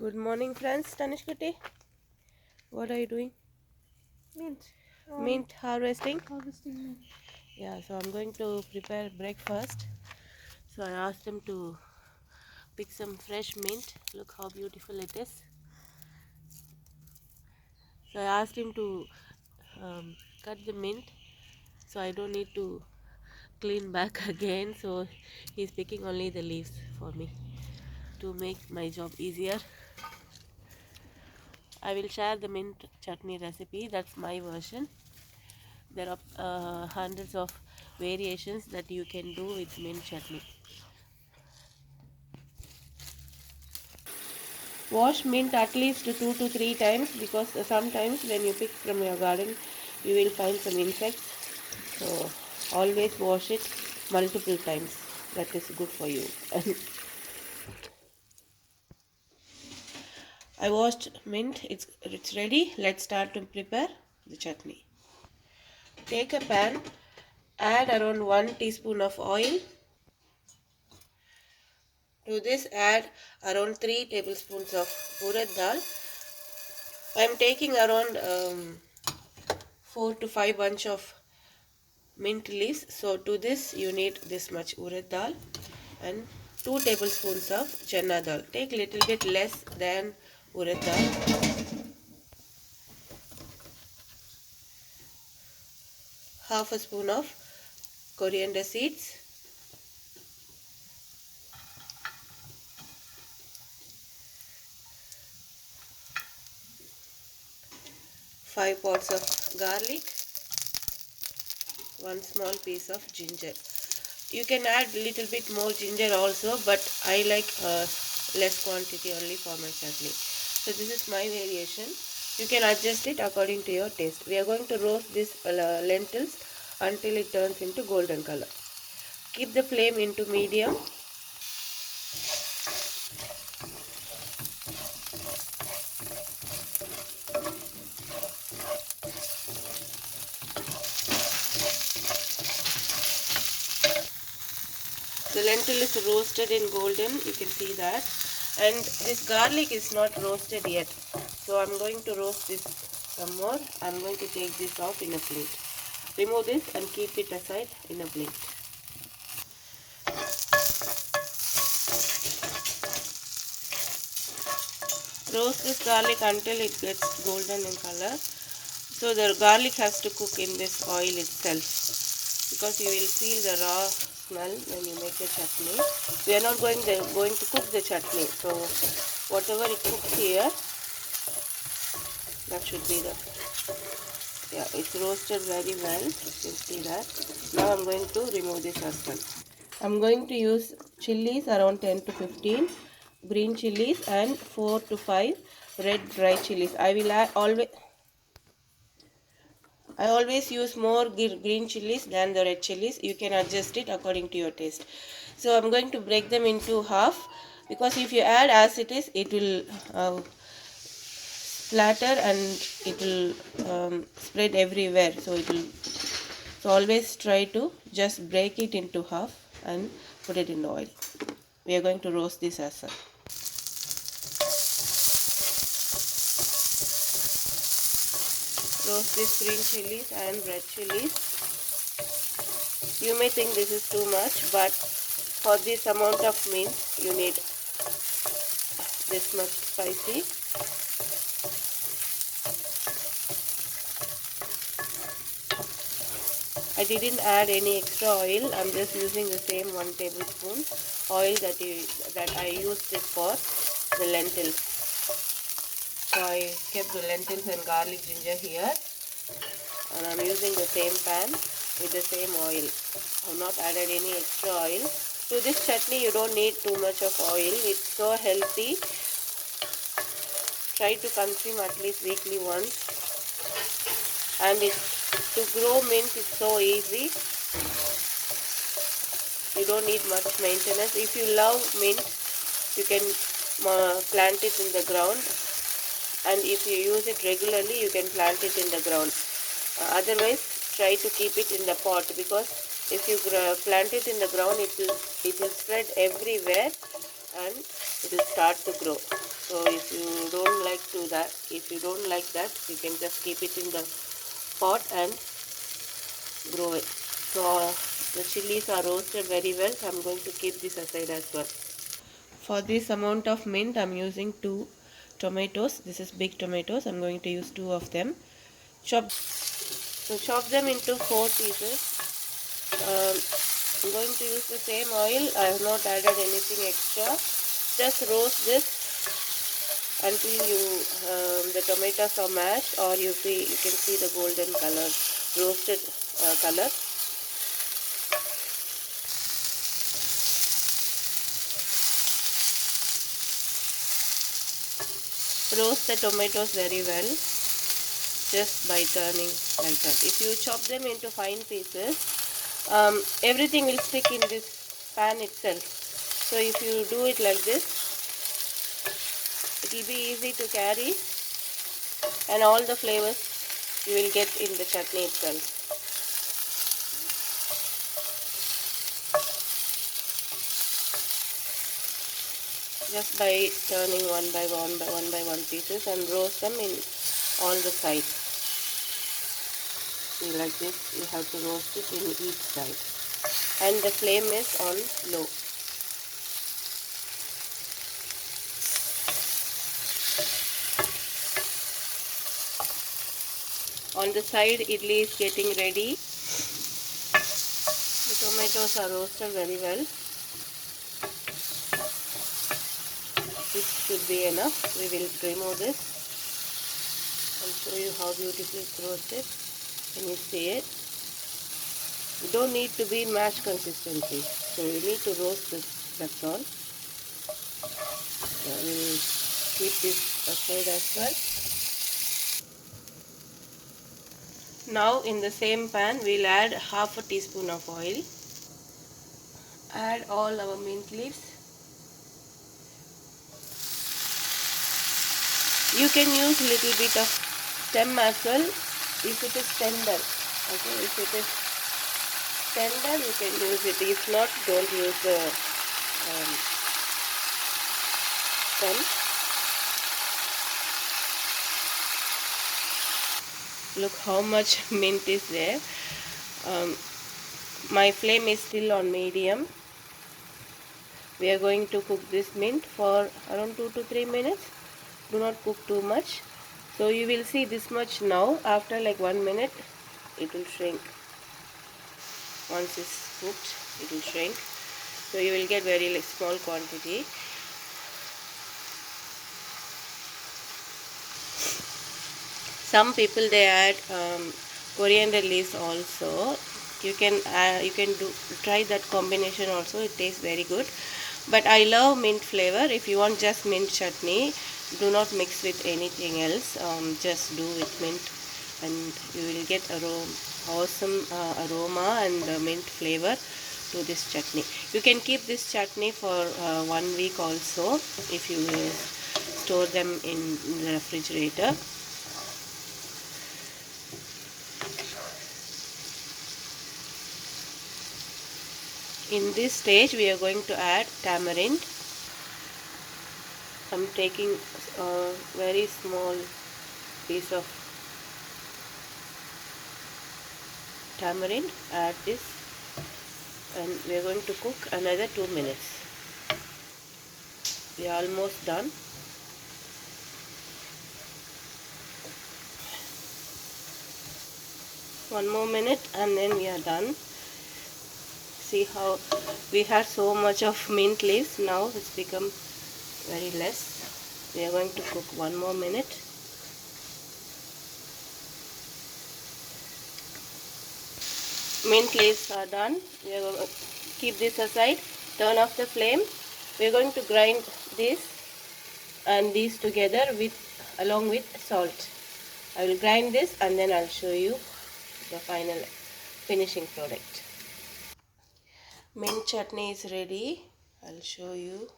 Good morning, friends. Tanishkati, what are you doing? Mint. Mint harvesting. Harvesting mint. Yeah, so I'm going to prepare breakfast. So I asked him to pick some fresh mint. Look how beautiful it is. So I asked him to cut the mint, so I don't need to clean back again. So he's picking only the leaves for me to make my job easier. I will share the mint chutney recipe. That's my version. There are hundreds of variations that you can do with mint chutney. Wash mint at least 2 to 3 times, because sometimes when you pick from your garden you will find some insects. So always wash it multiple times. That is good for you. I washed mint. It's ready. Let's start to prepare the chutney. Take a pan. Add around 1 teaspoon of oil. To this add around 3 tablespoons of urad dal. I am taking around 4 to 5 bunch of mint leaves. So to this you need this much urad dal and 2 tablespoons of chana dal. Take little bit less than urad dal. Half a spoon of coriander seeds. 5 pods of garlic. 1 small piece of ginger. You can add little bit more ginger also, but I like less quantity only for my chutney. So this is my variation. You can adjust it according to your taste. We are going to roast these lentils until it turns into golden color. Keep the flame into medium. The lentil is roasted in golden, you can see that. And this garlic is not roasted yet. So I'm going to roast this some more. I'm going to take this off in a plate. Remove this and keep it aside in a plate. Roast this garlic until it gets golden in color. So the garlic has to cook in this oil itself, because you will feel the raw smell when you make the chutney. We are not going to cook the chutney. So whatever it cooks here, that should be the, yeah, it's roasted very well. You can see that. Now I'm going to remove this as well. I'm going to use chilies around 10 to 15, green chilies, and 4 to 5 red dry chilies. I always use more green chilies than the red chilies. You can adjust it according to your taste. So I'm going to break them into half, because if you add as it is, it will splatter and it will spread everywhere. So always try to just break it into half and put it in the oil. We are going to roast this as well. Roast these green chilies and red chilies. You may think this is too much, but for this amount of mint you need this much spicy. I didn't add any extra oil. I'm just using the same 1 tablespoon oil that I used it for the lentils. So I kept the lentils and garlic ginger here, and I'm using the same pan with the same oil. I've not added any extra oil. To this chutney you don't need too much of oil. It's so healthy. Try to consume at least weekly once. And to grow mint is so easy. You don't need much maintenance. If you love mint, you can plant it in the ground. And if you use it regularly, you can plant it in the ground. Otherwise, try to keep it in the pot, because if you plant it in the ground, it will spread everywhere and it will start to grow. So if you don't like that, you can just keep it in the pot and grow it. So the chilies are roasted very well, so I'm going to keep this aside as well. For this amount of mint, I'm using 2 tomatoes. This is big tomatoes. I'm going to use 2 of them. Chop them into 4 pieces. I'm going to use the same oil. I have not added anything extra. Just roast this until the tomatoes are mashed, or you can see the golden color, roasted color. Roast the tomatoes very well, just by turning like that. If you chop them into fine pieces, everything will stick in this pan itself. So if you do it like this, it will be easy to carry, and all the flavors you will get in the chutney itself. Just by turning one by one pieces and roast them in all the sides. See, like this, you have to roast it in each side, and the flame is on low. On the side, idli is getting ready. The tomatoes are roasted very well. This should be enough. We will remove this and show you how beautifully it's roasted. Can you see it? You don't need to be mashed consistency, so you need to roast this, that's all. So we will keep this aside as well. Now in the same pan, we'll add half a teaspoon of oil. Add all our mint leaves. You can use little bit of stem as well if it is tender. Okay, if it is tender, you can use it. If not, don't use the stem. Look how much mint is there. My flame is still on medium. We are going to cook this mint for around 2 to 3 minutes. Do not cook too much. So you will see this much now. After like 1 minute, it will shrink. Once it's cooked, it will shrink. So you will get very small quantity. Some people, they add coriander leaves also. You can try that combination also. It tastes very good. But I love mint flavor. If you want just mint chutney, do not mix with anything else. Just do with mint, and you will get awesome aroma and mint flavor to this chutney. You can keep this chutney for 1 week also if you store them in the refrigerator. In this stage, we are going to add tamarind. I'm taking a very small piece of tamarind. Add this, and we are going to cook another 2 minutes. We are almost done. One more minute and then we are done. See how we had so much of mint leaves. Now it's become very less. We are going to cook 1 more minute. Mint leaves are done. We are going to keep this aside. Turn off the flame. We are going to grind this and these together along with salt. I will grind this and then I'll show you the final finishing product. Mint chutney is ready. I'll show you.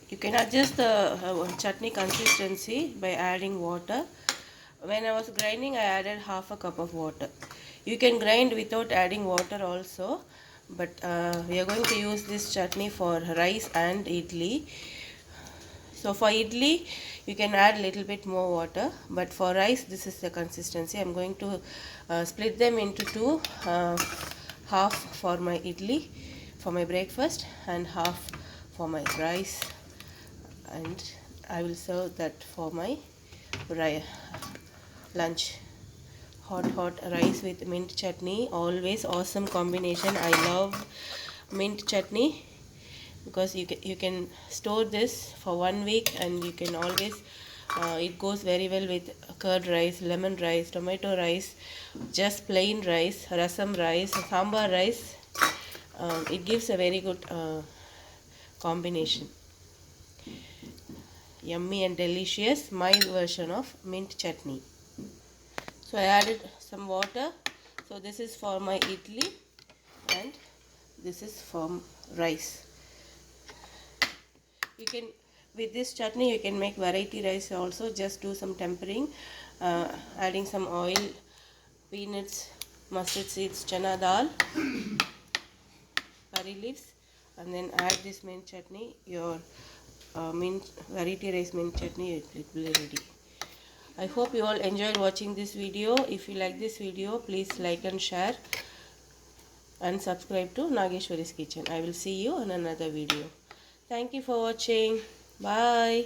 You can adjust the chutney consistency by adding water. When I was grinding, I added half a cup of water. You can grind without adding water also, but we are going to use this chutney for rice and idli. So for idli, you can add little bit more water, but for rice, this is the consistency. I'm going to split them into two, half for my idli, for my breakfast, and half for my rice, and I will serve that for my lunch. Hot rice with mint chutney, always awesome combination. I love mint chutney because you can store this for 1 week, and you can always it goes very well with curd rice, lemon rice, tomato rice, just plain rice, rasam rice, sambar rice. It gives a very good combination. Yummy and delicious, my version of mint chutney. So I added some water. So this is for my idli and this is for rice. You can, with this chutney, you can make variety rice also. Just do some tempering, adding some oil, peanuts, mustard seeds, chana dal, curry leaves, and then add this mint chutney. Your mint variety rice mint chutney, it will be ready. I hope you all enjoyed watching this video. If you like this video, please like and share and subscribe to Nageshwari's Kitchen. I will see you in another video. Thank you for watching. Bye.